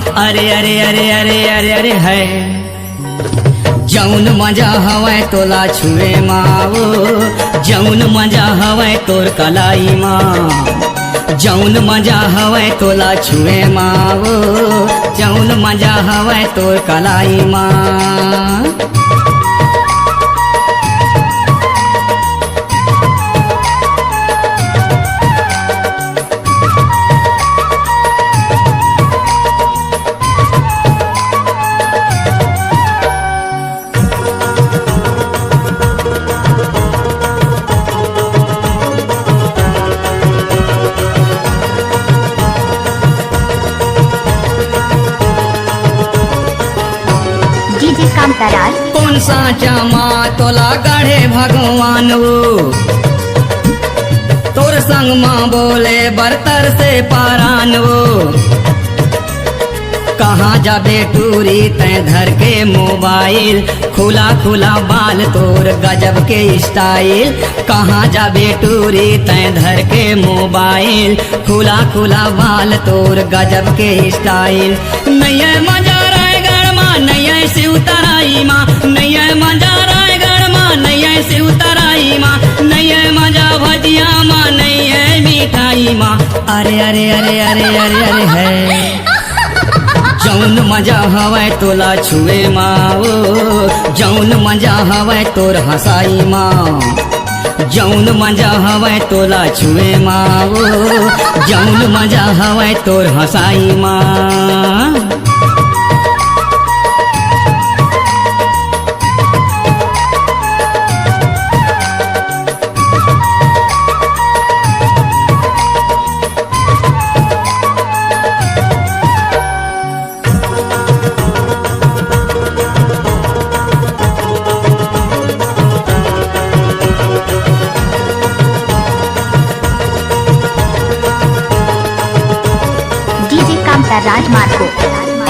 अरे अरे अरे अरे अरे अरे है जौन मजा हवै तोला छुए माओ, जौन मजा हवै तोर कलाई माँ, जौन मजा हवै तोला छुए माओ, जौन मजा हवै तोर कलाई माँ। कौन साचा माँ तोला गढ़े भगवान वो, तोर संग माँ बोले बरतर से पारान वो। कहाँ जाबे टूरी तै धर के मोबाइल, खुला खुला बाल तोर गजब के स्टाइल। कहाँ जाबे टूरी तै धर के मोबाइल, खुला खुला बाल तोर गजब के स्टाइल। नैया मजा रायगढ़ माँ नैया से उतराई माँ, नैया मजा रायगढ़ माँ नैया से उतराई माँ, नैया मजा भजिया माँ नैया मिठाई माँ। अरे अरे अरे अरे अरे अरे है जौन मजा हवै तोला छुए माओ, जौन मजा हवै तोर हंसाई माँ, जौन मजा हवै तोला छुए माओ, जौन मजा हवै तोर हंसाई माँ।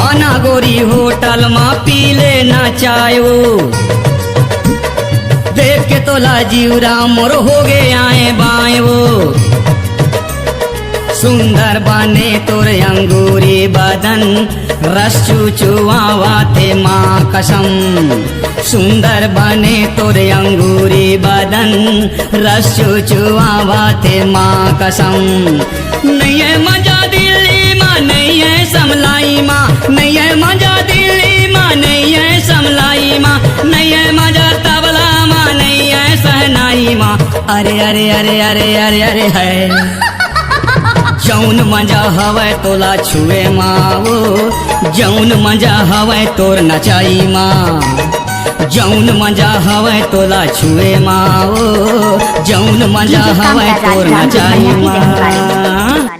आना गोरी होटल माँ पी लेना चायो, देख के तोला जीवरा मोर हो गए आए बाएं वो। सुंदर बने तोर अंगूरी बदन, रस चुचुआवा थे माँ कसम। सुंदर बने तोर अंगूरी बदन, रस चुचुआवा थे माँ कसम। नहीं है मजा दिल्ली माँ नहीं है समलाई माँ, नहीं है मजा दिल्ली माँ नहीं है समलाई माँ, नहीं है मजा तबला माँ नहीं है सहनाई माँ। अरे अरे अरे अरे अरे अरे है जौन मजा हवै तोला छुए माओ, जौन मजा हवै तोर नचाई माँ, जौन मजा हवै तोला छुए माओ, जौन मजा हवै तोर नचाई माँ।